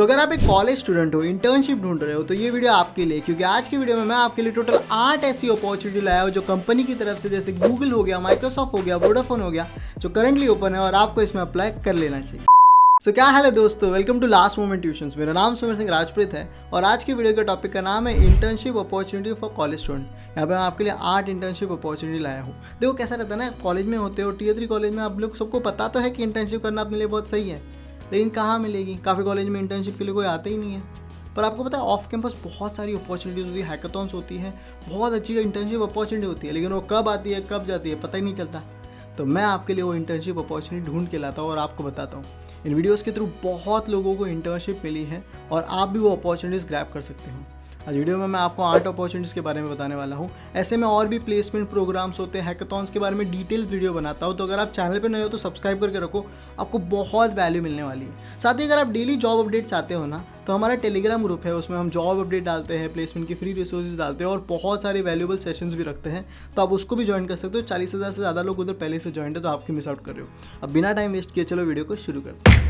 अगर आप एक कॉलेज स्टूडेंट हो, इंटर्नशिप ढूंढ रहे हो, तो ये वीडियो आपके लिए, क्योंकि आज की वीडियो में मैं आपके लिए टोटल 8 ऐसी अपॉर्चुनिटी लाया हूँ जो कंपनी की तरफ से, जैसे गूगल हो गया, माइक्रोसॉफ्ट हो गया, वोडाफोन हो गया, जो करंटली ओपन है और आपको इसमें अप्लाई कर लेना चाहिए। क्या हाल है दोस्तों, welcome to last moment tuitions. मेरा नाम सुमेर सिंह राजप्रीत है और आज की वीडियो का टॉपिक का नाम है internship opportunity for college student. यहाँ पे मैं आपके लिए 8 इंटर्नशिप अपॉर्चुनिटी लाया हूँ। देखो कैसा रहता है ना, कॉलेज में होते हो, Tier 3 कॉलेज में आप लोग सबको पता तो है कि इंटर्नशिप करना अपने लिए बहुत सही है, लेकिन कहाँ मिलेगी। काफ़ी कॉलेज में इंटर्नशिप के लिए कोई आता ही नहीं है। पर आपको पता है ऑफ कैंपस बहुत सारी अपॉर्चुनिटीज़ होती है, हैकाथॉन्स होती है, बहुत अच्छी इंटर्नशिप अपॉर्चुनिटी होती है, लेकिन वो कब आती है कब जाती है पता ही नहीं चलता। तो मैं आपके लिए वो इंटर्नशिप अपॉर्चुनिटी ढूंढ के लाता हूँ और आपको बताता हूँ। इन वीडियोस के थ्रू बहुत लोगों को इंटर्नशिप मिली है और आप भी वो अपॉर्चुनिटीज़ ग्रैब कर सकते हो। आज वीडियो में मैं आपको 8 अपॉर्चुनिटीज़ के बारे में बताने वाला हूँ। ऐसे में और भी प्लेसमेंट प्रोग्राम्स होते हैं, हैकाथॉन्स के बारे में डिटेल वीडियो बनाता हूँ। तो अगर आप चैनल पर नए हो तो सब्सक्राइब करके रखो, आपको बहुत वैल्यू मिलने वाली है। साथ ही अगर आप डेली जॉब अपडेट चाहते हो ना, तो हमारा टेलीग्राम ग्रुप है, उसमें हम जॉब अपडेट डालते हैं, प्लेसमेंट की फ्री रिसोर्सेज डालते हैं और बहुत सारे वैल्यूएबल सेशंस भी रखते हैं। तो आप उसको भी ज्वाइन कर सकते हो। 40,000 से ज़्यादा लोग उधर पहले से ज्वाइन है, तो आपकी मिस आउट कर रहे हो। अब बिना टाइम वेस्ट किए चलो वीडियो को शुरू करते हैं।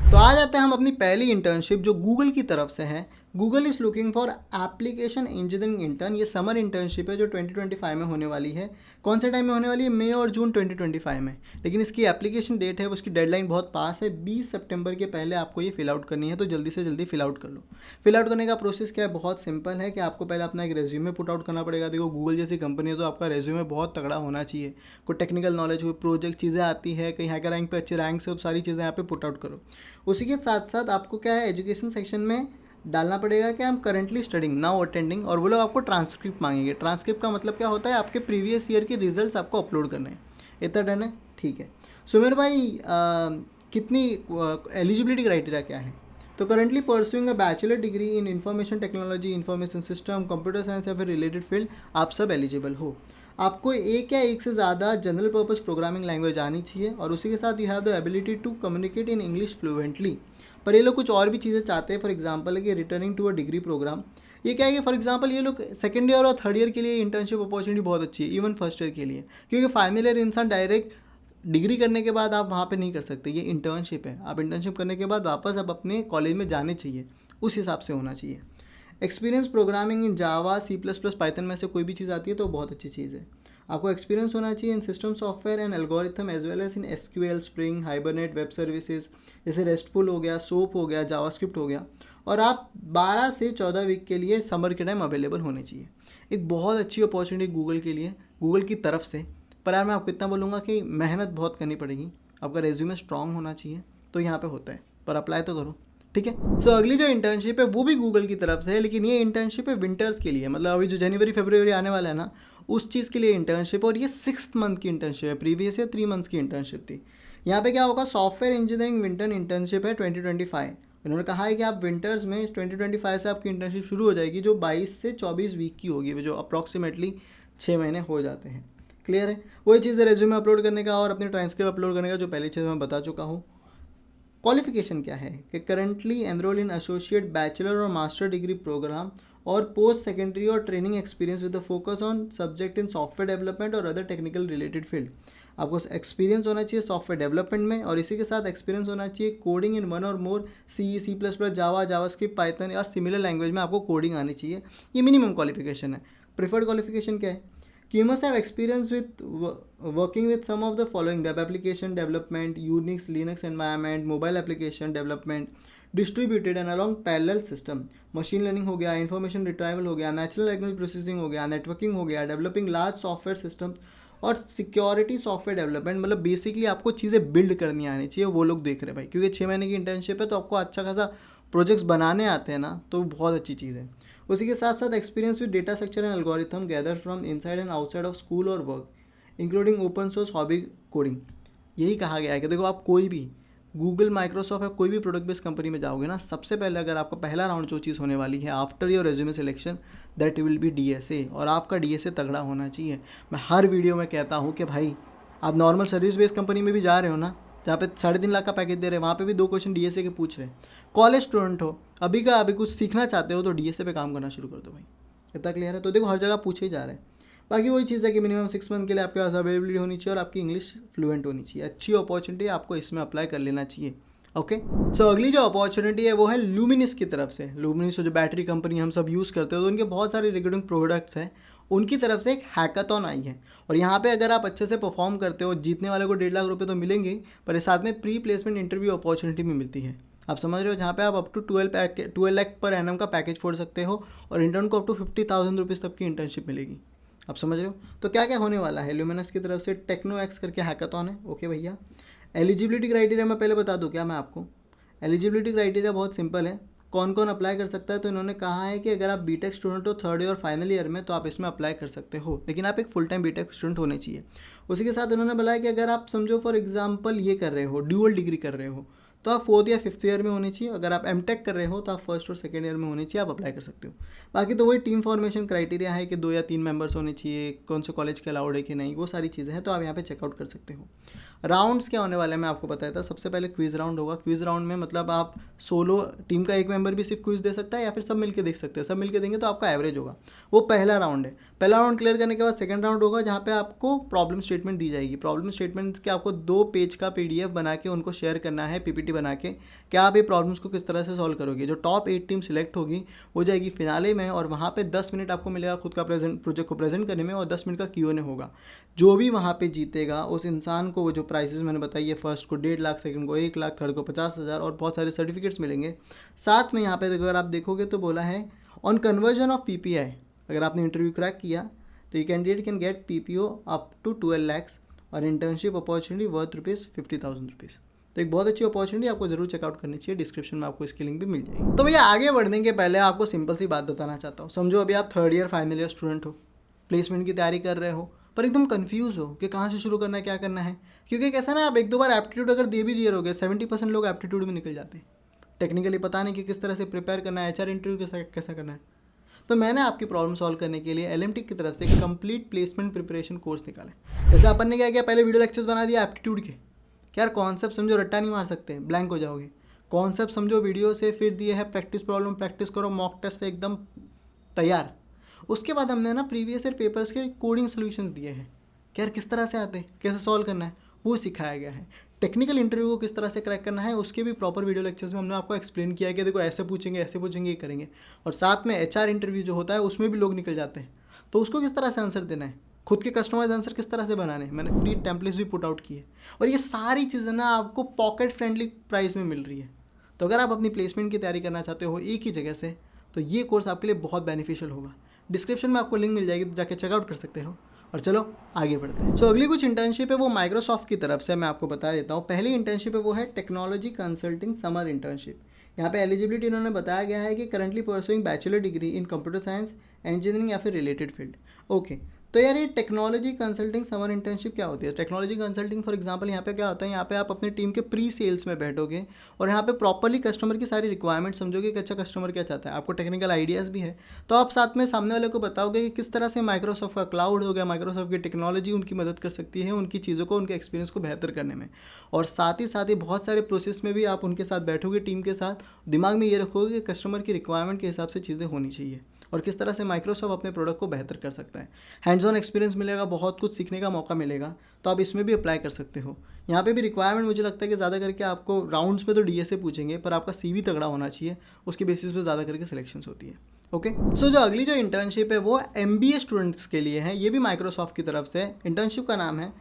तो आ जाते हैं हम अपनी पहली इंटर्नशिप जो गूगल की तरफ से है। Google is looking for application engineering intern. ये समर इंटर्नशिप है जो 2025 में होने वाली है। कौन से टाइम में होने वाली है? मई और जून 2025 में। लेकिन इसकी एप्लीकेशन डेट है, उसकी डेडलाइन बहुत पास है, 20 सितंबर के पहले आपको ये फिल आउट करनी है। तो जल्दी से जल्दी फिल आउट कर लो। फिल आउट करने का प्रोसेस क्या है? बहुत सिंपल है कि आपको पहले अपना एक रेज्यूमे पुट आउट करना पड़ेगा। देखो गूगल जैसी कंपनी है तो आपका रेज्यूमे बहुत तगड़ा होना चाहिए। कोई टेक्निकल नॉलेज, कोई प्रोजेक्ट चीज़ें आती है, कहीं हैकर रैंक पे अच्छे रैंक से, तो सारी चीज़ें यहाँ पे पुट आउट करो। उसी के साथ साथ आपको क्या है, एजुकेशन सेक्शन में डालना पड़ेगा कि I am currently studying now attending, और वो लोग आपको ट्रांसक्रिप्ट मांगेंगे। ट्रांसक्रिप्ट का मतलब क्या होता है? आपके प्रीवियस ईयर के रिजल्ट्स आपको अपलोड करने हैं। इतना डन है? ठीक है। सुमेर भाई कितनी एलिजिबिलिटी क्राइटेरिया क्या है? तो currently pursuing a bachelor degree in information technology, information system, computer science या फिर रिलेटेड फील्ड, आप सब एलिजिबल हो। आपको एक या एक से ज़्यादा जनरल पर्पस प्रोग्रामिंग लैंग्वेज आनी चाहिए और उसी के साथ you have the ability to communicate in English fluently. पर ये लोग कुछ और भी चीज़ें चाहते हैं। फॉर एग्जांपल है कि returning to a degree program. ये क्या है कि फॉर एग्जांपल ये लोग सेकंड ईयर और थर्ड ईयर के लिए इंटर्नशिप अपॉर्चुनिटी बहुत अच्छी है, इवन फर्स्ट ईयर के लिए, क्योंकि फाइनल ईयर इंसान डायरेक्ट डिग्री करने के बाद आप वहाँ पे नहीं कर सकते। ये इंटर्नशिप है, आप इंटर्नशिप करने के बाद वापस आप अपने कॉलेज में जाने चाहिए, उस हिसाब से होना चाहिए। Experience programming in Java, C++, Python में से कोई भी चीज़ आती है तो बहुत अच्छी चीज़ है। आपको एक्सपीरियंस होना चाहिए in system software and algorithm as well as in SQL, Spring, Hibernate, web services जैसे रेस्टफुल हो गया, सोप हो गया, जावास्क्रिप्ट हो गया। और आप 12 से 14 वीक के लिए समर के टाइम अवेलेबल होने चाहिए। एक बहुत अच्छी अपॉर्चुनिटी गूगल के लिए, गूगल की तरफ से। पर यार मैं आपको इतना बोलूँगा कि मेहनत बहुत करनी पड़ेगी, आपका रेज्यूमे स्ट्रांग होना चाहिए, तो यहाँ पे होता है। पर अप्लाई तो करो, ठीक है। अगली जो इंटर्नशिप है वो भी गूगल की तरफ से है, लेकिन ये इंटर्नशिप है विंटर्स के लिए, मतलब अभी जो जनवरी फरवरी आने वाला है ना, उस चीज़ के लिए इंटर्नशिप। और ये 6 मंथ की इंटर्नशिप है, प्रीवियस ईयर 3 मंथ्स की इंटर्नशिप थी। यहाँ पे क्या होगा, सॉफ्टवेयर इंजीनियरिंग विंटर इंटर्नशिप है 2025। उन्होंने कहा है कि आप विंटर्स में 2025 से आपकी इंटर्नशिप शुरू हो जाएगी, जो 22 से 24 वीक की होगी, जो अप्रॉक्सीमेटली 6 महीने हो जाते हैं। क्लियर है? वही चीज़ है रेज्यूमे अपलोड करने का और अपनी ट्रांसक्रिप्ट अपलोड करने का, जो पहली चीज़ मैं बता चुका हूँ। क्वालिफिकेशन क्या है कि करंटली एनरोल इन एसोसिएट, बैचलर और मास्टर डिग्री प्रोग्राम और पोस्ट सेकेंडरी और training experience with the focus on subject in software development और अदर टेक्निकल रिलेटेड फील्ड। आपको एक्सपीरियंस होना चाहिए सॉफ्टवेयर डेवलपमेंट में, और इसी के साथ एक्सपीरियंस होना चाहिए कोडिंग इन 1 और मोर C++, जावा, जावास्क्रिप्ट, पाइथन या सिमिलर लैंग्वेज में आपको कोडिंग आनी चाहिए। ये मिनिमम क्वालिफिकेशन है। प्रीफर्ड क्वालिफिकेशन क्या है कि you must have experience with working with some of the following: web application development, Unix, Linux environment, mobile application development, distributed and along parallel system, machine learning हो गया, information retrieval हो गया, natural language processing हो गया, networking हो गया, developing large software systems और security software development. मतलब बेसिकली आपको चीज़ें बिल्ड करनी आनी चाहिए, वो लोग देख रहे हैं भाई, क्योंकि 6 महीने की इंटर्नशिप है तो आपको अच्छा खासा प्रोजेक्ट्स बनाने आते हैं ना, तो बहुत अच्छी चीज़ है। उसी के साथ साथ experience with data structure and algorithm gather from inside and outside of school और work, including open source, hobby coding. यही कहा गया है कि देखो आप कोई भी गूगल, माइक्रोसॉफ्ट या कोई भी प्रोडक्ट बेस्ड कंपनी में जाओगे ना, सबसे पहले अगर आपका पहला राउंड जो चीज़ होने वाली है after your resume selection, that will be DSA, और आपका DSA तगड़ा होना चाहिए। मैं हर वीडियो में कहता हूँ कि भाई आप नॉर्मल सर्विस बेस्ड कंपनी में भी जा रहे हो ना, जहाँ पे 3.5 लाख का पैकेज दे रहे हैं, वहाँ पे भी 2 क्वेश्चन DSA के पूछ रहे हैं। कॉलेज स्टूडेंट हो, अभी का अभी कुछ सीखना चाहते हो तो DSA पे काम करना शुरू कर दो भाई। इतना क्लियर है? तो देखो हर जगह पूछे ही जा रहे हैं। बाकी वही चीज़ है कि मिनिमम 6 मंथ के लिए आपके पास अवेलेबिलिटी होनी चाहिए और आपकी इंग्लिश फ्लुएंट होनी चाहिए। अच्छी अपॉर्चुनिटी आपको इसमें अप्लाई कर लेना चाहिए। ओके, सो अगली जो अपॉर्चुनिटी है वो है लुमिनिस की तरफ से। लुमिनिस जो बैटरी कंपनी हम सब यूज़ करते हैं, तो उनके बहुत सारे रिगार्डिंग प्रोडक्ट्स हैं, उनकी तरफ से एक हैकाथॉन आई है। और यहाँ पे अगर आप अच्छे से परफॉर्म करते हो, जीतने वाले को 1.5 लाख रुपये तो मिलेंगे ही, पर साथ में प्री प्लेसमेंट इंटरव्यू अपॉर्चुनिटी भी मिलती है। आप समझ रहे हो, जहाँ पे आप up to 12 lakh per annum का पैकेज फोड़ सकते हो और इंटर्न को अप टू 50,000 रुपीज़ तक की इंटर्नशिप मिलेगी। आप समझ रहे हो, तो क्या क्या होने वाला है। ल्यूमिनस की तरफ से टेक्नो एक्स करके हैकाथॉन है। ओके भैया, एलिजिबिलिटी क्राइटेरिया मैं पहले बता दूँ क्या मैं आपको। एलिजिबिलिटी क्राइटेरिया बहुत सिंपल है, कौन कौन अप्लाई कर सकता है। तो इन्होंने कहा है कि अगर आप बीटेक स्टूडेंट हो 3rd ईयर और फाइनल ईयर में, तो आप इसमें अप्लाई कर सकते हो, लेकिन आप एक फुल टाइम बीटेक स्टूडेंट होने चाहिए। उसी के साथ उन्होंने बोला है कि अगर आप समझो फॉर एग्जांपल ये कर रहे हो, ड्यूअल डिग्री कर रहे हो, तो आप 4th या 5th ईयर में होने चाहिए। अगर आप एमटेक कर रहे हो तो आप 1st और 2nd ईयर में होने चाहिए, आप अप्लाई कर सकते हो। बाकी तो वही टीम फॉर्मेशन क्राइटेरिया है कि 2 या 3 मेंबर्स होने चाहिए, कौन से कॉलेज के अलाउड है कि नहीं, वो सारी चीज़ें हैं, तो आप यहाँ पे चेकआउट कर सकते हो। राउंड्स क्या होने वाले हैं मैं आपको बताया था। सबसे पहले क्विज राउंड होगा। क्विज राउंड में मतलब आप सोलो टीम का एक मेंबर भी सिर्फ क्विज दे सकता है या फिर सब मिलके देख सकते हैं। सब मिलके देंगे तो आपका एवरेज होगा। वो पहला राउंड है। पहला राउंड क्लियर करने के बाद सेकंड राउंड होगा, जहाँ पे आपको प्रॉब्लम स्टेटमेंट दी जाएगी। प्रॉब्लम स्टेटमेंट के आपको 2 पेज का PDF बना के उनको शेयर करना है, PPT बना के, क्या आप ये प्रॉब्लम्स को किस तरह से सॉल्व करोगे। जो टॉप 8 टीम सिलेक्ट होगी वो जाएगी फिनाले में, और वहाँ पे 10 मिनट आपको मिलेगा खुद का प्रोजेक्ट को प्रेजेंट करने में, और 10 मिनट का Q&A होगा। जो भी वहाँ पे जीतेगा उस इंसान को वो जो प्राइजेस मैंने बताई है, फर्स्ट को 1.5 लाख, सेकंड को 1 लाख, थर्ड को 50,000 और बहुत सारे सर्टिफिकेट्स मिलेंगे। साथ में यहाँ पे अगर आप देखोगे तो बोला है ऑन कन्वर्जन ऑफ PPI, अगर आपने इंटरव्यू क्रैक किया तो ये candidate can get PPO up to 12 lakhs और इंटर्नशिप अपॉर्चुनिटी वर्थ ₹50,000। तो एक बहुत अच्छी अपॉर्चुनिटी, आपको जरूर चेकआउट करनी चाहिए। डिस्क्रिप्शन में आपको इसकी लिंक भी मिल जाएगी। तो भैया आगे बढ़ने के पहले आपको सिंपल सी बात बताना चाहता हूँ। समझो अभी आप 3rd year final year student हो, प्लेसमेंट की तैयारी कर रहे हो, पर एकदम कंफ्यूज हो कि कहाँ से शुरू करना है, क्या करना है। क्योंकि कैसा ना, आप 1-2 बार एप्टीट्यूड अगर दे भी दिए रहोगे, 70% लोग एप्टीट्यूड में निकल जाते हैं। टेक्निकली पता नहीं कि किस तरह से प्रिपेयर करना है, HR इंटरव्यू कैसा करना है। तो मैंने आपकी प्रॉब्लम सॉल्व करने के लिए LMT की तरफ से एक कंप्लीट प्लेसमेंट प्रिपरेशन कोर्स निकाला है। जैसे अपन ने क्या किया, पहले वीडियो लेक्चर्स बना दिया एप्टीट्यूड के, कि यार कॉन्सेप्ट समझो, रट्टा नहीं मार सकते, ब्लैंक हो जाओगे। कॉन्सेप्ट समझो वीडियो से, फिर दिए है प्रैक्टिस प्रॉब्लम, प्रैक्टिस करो, मॉक टेस्ट से एकदम तैयार। उसके बाद हमने ना प्रीवियस ईयर पेपर्स के कोडिंग सोल्यूशंस दिए हैं कि यार किस तरह से आते हैं, कैसे सॉल्व करना है, वो सिखाया गया है। टेक्निकल इंटरव्यू को किस तरह से क्रैक करना है उसके भी प्रॉपर वीडियो लेक्चर्स में हमने आपको एक्सप्लेन किया है कि देखो ऐसे पूछेंगे, ये करेंगे। और साथ में HR इंटरव्यू जो होता है उसमें भी लोग निकल जाते हैं, तो उसको किस तरह से आंसर देना है, खुद के कस्टमाइज आंसर किस तरह से बनाने हैं, मैंने फ्री टेम्पलेट्स भी पुट आउट किए। और ये सारी चीज़ें ना आपको पॉकेट फ्रेंडली प्राइस में मिल रही है। तो अगर आप अपनी प्लेसमेंट की तैयारी करना चाहते हो एक ही जगह से, तो ये कोर्स आपके लिए बहुत बेनिफिशियल होगा। डिस्क्रिप्शन में आपको लिंक मिल जाएगी, तो जाके चेकआउट कर सकते हो। और चलो आगे बढ़ते हैं। सो अगली कुछ इंटर्नशिप है वो माइक्रोसॉफ्ट की तरफ से मैं आपको बता देता हूँ। पहली इंटर्नशिप है वो है टेक्नोलॉजी कंसल्टिंग समर इंटर्नशिप। यहाँ पे एलिजिबिलिटी इन्होंने बताया गया है कि currently pursuing bachelor degree in computer science, engineering या फिर रिलेटेड फील्ड। ओके, तो यार ये टेक्नोलॉजी कंसल्टिंग समर इंटर्नशिप क्या होती है। टेक्नोलॉजी कंसल्टिंग फॉर एग्जांपल यहाँ पे क्या होता है, यहाँ पे आप अपने टीम के प्री सेल्स में बैठोगे और यहाँ पे प्रॉपरली कस्टमर की सारी रिक्वायरमेंट समझोगे कि अच्छा कस्टमर क्या चाहता है। आपको टेक्निकल आइडियाज़ भी है, तो आप साथ में सामने वाले को बताओगे कि किस तरह से माइक्रोसॉफ्ट का क्लाउड हो गया, माइक्रोसॉफ्ट की टेक्नोलॉजी उनकी मदद कर सकती है उनकी चीज़ों को, उनके एक्सपीरियंस को बेहतर करने में। और साथ ही बहुत सारे प्रोसेस में भी आप उनके साथ बैठोगे टीम के साथ, दिमाग में ये रखोगे कि कस्टमर की रिक्वायरमेंट के हिसाब से चीज़ें होनी चाहिए और किस तरह से माइक्रोसॉफ्ट अपने प्रोडक्ट को बेहतर कर सकता है। हैंड्स ऑन एक्सपीरियंस मिलेगा, बहुत कुछ सीखने का मौका मिलेगा, तो आप इसमें भी अप्लाई कर सकते हो। यहाँ पे भी रिक्वायरमेंट मुझे लगता है कि ज़्यादा करके आपको राउंड्स में तो DSA पूछेंगे, पर आपका CV तगड़ा होना चाहिए, उसके बेसिस पे ज़्यादा करके सिलेक्शंस होती है। ओके, सो जो अगली जो इंटर्नशिप है वो MBA स्टूडेंट्स के लिए है। ये भी माइक्रोसॉफ्ट की तरफ से। इंटर्नशिप का नाम है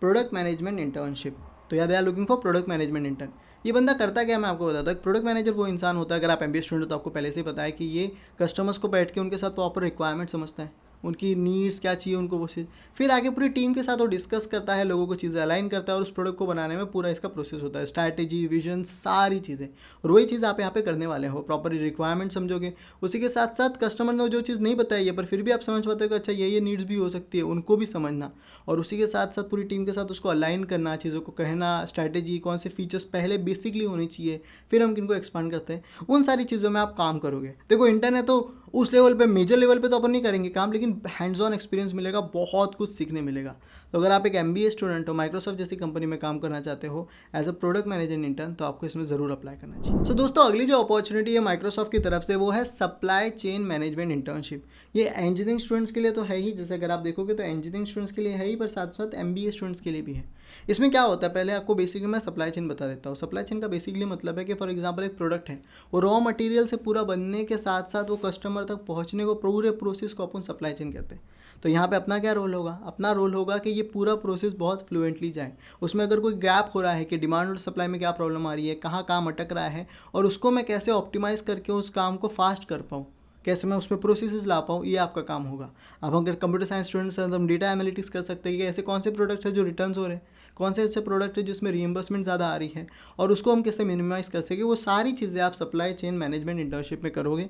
प्रोडक्ट मैनेजमेंट इंटर्नशिप। तो याद, they are looking for product management intern. ये बंदा करता क्या है मैं आपको बताता हूँ। एक प्रोडक्ट मैनेजर वो इंसान होता है, अगर आप MBA स्टूडेंट हो तो आपको पहले से ही पता है कि ये कस्टमर्स को बैठ के उनके साथ प्रॉपर रिक्वायरमेंट समझता है, उनकी नीड्स क्या चाहिए उनको, वो चीज़ फिर आगे पूरी टीम के साथ वो डिस्कस करता है, लोगों को चीज़ें अलाइन करता है और उस प्रोडक्ट को बनाने में पूरा इसका प्रोसेस होता है, स्ट्रैटेजी, विजन, सारी चीज़ें। और वही चीज़ आप यहाँ पे करने वाले हो, प्रॉपर रिक्वायरमेंट समझोगे। उसी के साथ साथ कस्टमर ने जो चीज़ नहीं बताई है पर फिर भी आप समझ पाते हो कि अच्छा ये नीड्स भी हो सकती है, उनको भी समझना। और उसी के साथ साथ पूरी टीम के साथ उसको अलाइन करना, चीज़ों को कहना, स्ट्रैटेजी कौन से फीचर्स पहले बेसिकली होनी चाहिए, फिर हम किनको एक्सपांड करते हैं, उन सारी चीज़ों में आप काम करोगे। देखो इंटर्न है तो उस लेवल पे, मेजर लेवल पे तो अपन नहीं करेंगे काम, लेकिन हैंड्स ऑन एक्सपीरियंस मिलेगा, बहुत कुछ सीखने मिलेगा। तो अगर आप एक MBA स्टूडेंट हो, माइक्रोसॉफ्ट जैसी कंपनी में काम करना चाहते हो as a product manager intern, तो आपको इसमें ज़रूर अप्लाई करना चाहिए। सो दोस्तों, अगली जो अपॉर्चुनिटी है माइक्रोसॉफ्ट की तरफ से वो है सप्लाई चेन मैनेजमेंट इंटर्नशिप। ये इंजीनियरिंग स्टूडेंट्स के लिए तो है ही, जैसे अगर आप देखोगे तो इंजीनियरिंग स्टूडेंट्स के लिए है ही, पर साथ साथ MBA स्टूडेंट्स के लिए भी है। इसमें क्या होता है, पहले आपको बेसिकली मैं सप्लाई चेन बता देता हूँ। सप्लाई चेन का बेसिकली मतलब है कि फॉर एग्जांपल एक प्रोडक्ट है, वो रॉ मटेरियल से पूरा बनने के साथ साथ वो कस्टमर तक पहुँचने को पूरे प्रोसेस को अपन सप्लाई चेन कहते हैं। तो यहाँ पे अपना क्या रोल होगा, अपना रोल होगा कि ये पूरा प्रोसेस बहुत फ्लुएंटली जाए। उसमें अगर कोई गैप हो रहा है कि डिमांड और सप्लाई में क्या प्रॉब्लम आ रही है, कहाँ काम अटक रहा है, और उसको मैं कैसे ऑप्टिमाइज़ करके उस काम को फास्ट कर पाऊँ, कैसे मैं उसमें प्रोसेसेस ला पाऊँ, ये आपका काम होगा। अब अगर कंप्यूटर साइंस स्टूडेंट्स हैं तो हम डेटा एनालिटिक्स कर सकते हैं कि ऐसे कौन से प्रोडक्ट है जो रिटर्न्स हो रहे हैं, कौन से ऐसे प्रोडक्ट है जिसमें रीइंबर्समेंट ज़्यादा आ रही है, और उसको हम कैसे मिनिमाइज़ कर सकें। वो सारी चीज़ें आप सप्लाई चेन मैनेजमेंट इंटर्नशिप में करोगे,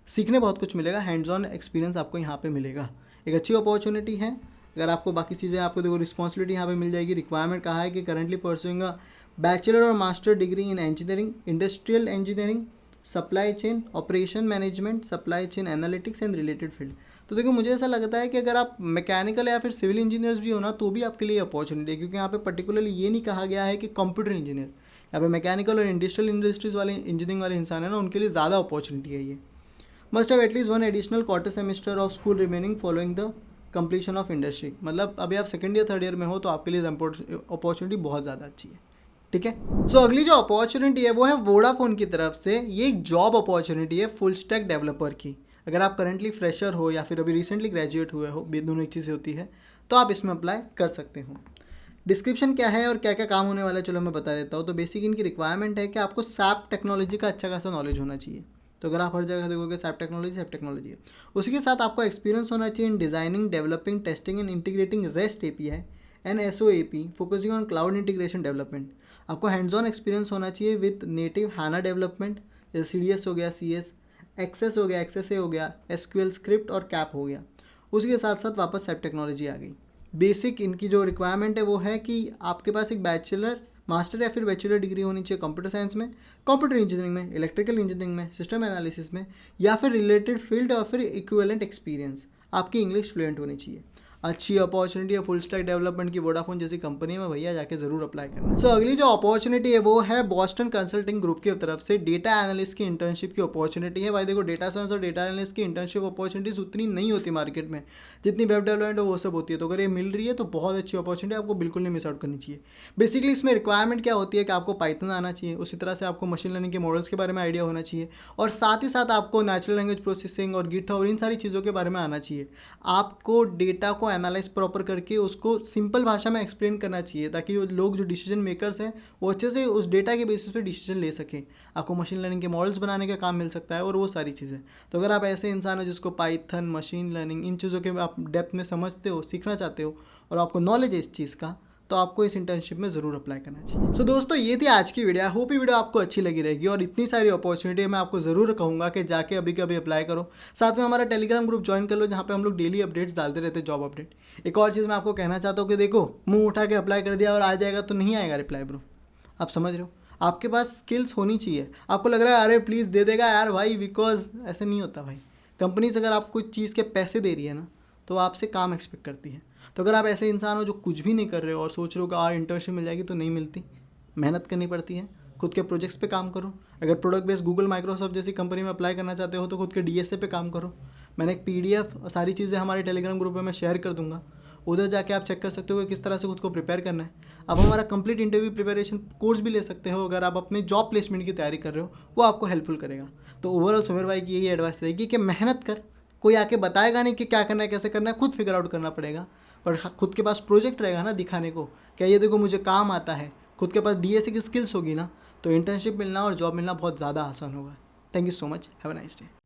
सीखने बहुत कुछ मिलेगा, हैंड्स ऑन एक्सपीरियंस आपको यहाँ पे मिलेगा। एक अच्छी अपॉर्चुनिटी है। अगर आपको बाकी चीज़ें आपको देखो रिस्पॉन्सिबिलिटी यहाँ पे मिल जाएगी। रिक्वायरमेंट कहा है कि करंटली परसुइंग अ बैचलर और master degree in engineering, industrial engineering, supply chain operation management, supply chain analytics and related field. तो देखो मुझे ऐसा लगता है कि अगर आप मैकेनिकल या फिर सिविल इंजीनियर्स भी हो ना, तो भी आपके लिए अपॉर्चुनिटी है, क्योंकि यहाँ पे पर्टिकुलरली ये नहीं कहा गया है कि कंप्यूटर इंजीनियर, यहाँ पे मैकेनिकल और इंडस्ट्रियल इंडस्ट्रीज वाले इंजीनियरिंग वाले इंसान है ना, उनके लिए ज़्यादा अपॉर्चुनिटी है। ये must have at least 1 additional quarter semester of school remaining following the completion of industry. मतलब अभी आप सेकंड ईयर थर्ड ईयर में हो तो आपके लिए अपॉर्चुनिटी बहुत ज़्यादा अच्छी है। ठीक है। सो अगली जो अपॉर्चुनिटी है वो है वोडाफोन की तरफ से। ये एक जॉब अपॉर्चुनिटी है फुल स्टैक डेवलपर की। अगर आप करंटली फ्रेशर हो या फिर अभी रिसेंटली ग्रेजुएट हुए हो, दोनों एक चीज़ें होती है, तो आप इसमें अप्लाई कर सकते हो। डिस्क्रिप्शन क्या है और क्या क्या काम होने वाला है, चलो मैं बता देता हूँ। तो बेसिक इनकी रिक्वायरमेंट है कि आपको SAP टेक्नोलॉजी का अच्छा खासा नॉलेज होना चाहिए। तो अगर आप हर जगह देखोगे SAP टेक्नोलॉजी है। उसके साथ आपको एक्सपीरियंस होना चाहिए इन designing, developing, testing and integrating REST API and SOAP focusing on cloud integration development. आपको हैंड्स ऑन एक्सपीरियंस होना चाहिए विद नेटिव HANA डेवलपमेंट, जैसे CDS हो गया, CS, एक्सेस हो गया, XSA हो गया, SQL स्क्रिप्ट और कैप हो गया। उसके साथ साथ वापस SAP टेक्नोलॉजी आ गई। बेसिक इनकी जो रिक्वायरमेंट है वो है कि आपके पास एक बैचलर, मास्टर या फिर बैचलर डिग्री होनी चाहिए कंप्यूटर साइंस में, कंप्यूटर इंजीनियरिंग में, इलेक्ट्रिकल इंजीनियरिंग में, सिस्टम एनालिसिस में, या फिर रिलेटेड फील्ड और फिर इक्विवेलेंट एक्सपीरियंस। आपकी इंग्लिश फ्लुएंट होनी चाहिए। अच्छी अपॉर्चुनिटी है फुल स्टैक डेवलपमेंट की वोडाफोन जैसी कंपनी में, भैया जाके जरूर अप्लाई करना। सो अगली जो अपॉर्चुनिटी है वो है बॉस्टन कंसल्टिंग ग्रुप की तरफ से डेटा एनालिस्ट की इंटर्नशिप की अपॉर्चुनिटी है। भाई देखो, डेटा साइंस और डेटा एनालिस्ट की इंटर्नशिप अपॉर्चुनिटीज उतनी नहीं होती मार्केट में जितनी वेब डेवलपमेंट है वो सब होती है। तो अगर ये मिल रही है तो बहुत अच्छी अपॉर्चुनिटी, आपको बिल्कुल नहीं मिस आउट करनी चाहिए। बेसिकली इसमें रिक्वायरमेंट क्या होती है कि आपको पाइथन आना चाहिए, उसी तरह से आपको मशीन लर्निंग के मॉडल्स के बारे में आइडिया होना चाहिए, और साथ ही साथ आपको नेचुरल लैंग्वेज प्रोसेसिंग और गिटहब और इन सारी चीज़ों के बारे में आना चाहिए। आपको डेटा को एनालाइज प्रॉपर करके उसको सिंपल भाषा में एक्सप्लेन करना चाहिए, ताकि लोग जो डिसीजन मेकर्स हैं वो अच्छे से उस डेटा के बेसिस पे डिसीजन ले सकें। आपको मशीन लर्निंग के मॉडल्स बनाने का काम मिल सकता है और वो सारी चीज़ें। तो अगर आप ऐसे इंसान हो जिसको पाइथन, मशीन लर्निंग, इन चीज़ों के आप डेप्थ में समझते हो, सीखना चाहते हो और आपको नॉलेज है इस चीज़ का, तो आपको इस इंटर्नशिप में ज़रूर अप्लाई करना चाहिए। सो दोस्तों, ये थी आज की वीडियो। आई होप ये वीडियो आपको अच्छी लगी रहेगी, और इतनी सारी अपॉर्चुनिटी मैं आपको ज़रूर कहूँगा कि जाके अभी कभी अप्लाई करो। साथ में हमारा टेलीग्राम ग्रुप ज्वाइन कर लो, जहाँ पे हम लोग डेली अपडेट्स डालते रहते हैं, जॉब अपडेट। एक और चीज़ मैं आपको कहना चाहता हूँ कि देखो, मुंह उठा के अप्लाई कर दिया और आ जाएगा तो नहीं आएगा रिप्लाई ब्रो। आप समझ रहे हो, आपके पास स्किल्स होनी चाहिए। आपको लग रहा है अरे प्लीज़ दे देगा यार भाई, बिकॉज ऐसे नहीं होता भाई। कंपनीज अगर आपको चीज़ के पैसे दे रही है ना, तो आपसे काम एक्सपेक्ट करती है। तो अगर आप ऐसे इंसान हो जो कुछ भी नहीं कर रहे हो और सोच रहे हो कि यार इंटर्नशिप मिल जाएगी, तो नहीं मिलती। मेहनत करनी पड़ती है, खुद के प्रोजेक्ट्स पे काम करो। अगर प्रोडक्ट बेस्ड गूगल, माइक्रोसॉफ्ट जैसी कंपनी में अप्लाई करना चाहते हो तो खुद के DSA पे काम करो। मैंने एक PDF सारी चीज़ें हमारे टेलीग्राम ग्रुप में मैं शेयर कर दूंगा, उधर जाके आप चेक कर सकते हो कि किस तरह से खुद को प्रिपेयर करना है। आप हमारा कंप्लीट इंटरव्यू प्रिपरेशन कोर्स भी ले सकते हो, अगर आप अपने जॉब प्लेसमेंट की तैयारी कर रहे हो, वो आपको हेल्पफुल करेगा। तो ओवरऑल सुमेर भाई की यही एडवाइस रहेगी कि मेहनत कर, कोई आके बताएगा नहीं कि क्या करना है, कैसे करना है, खुद फिगर आउट करना पड़ेगा। पर खुद के पास प्रोजेक्ट रहेगा ना दिखाने को, क्या ये देखो मुझे काम आता है, खुद के पास DSA की स्किल्स होगी ना, तो इंटर्नशिप मिलना और जॉब मिलना बहुत ज़्यादा आसान होगा। Thank you so much, have a nice day.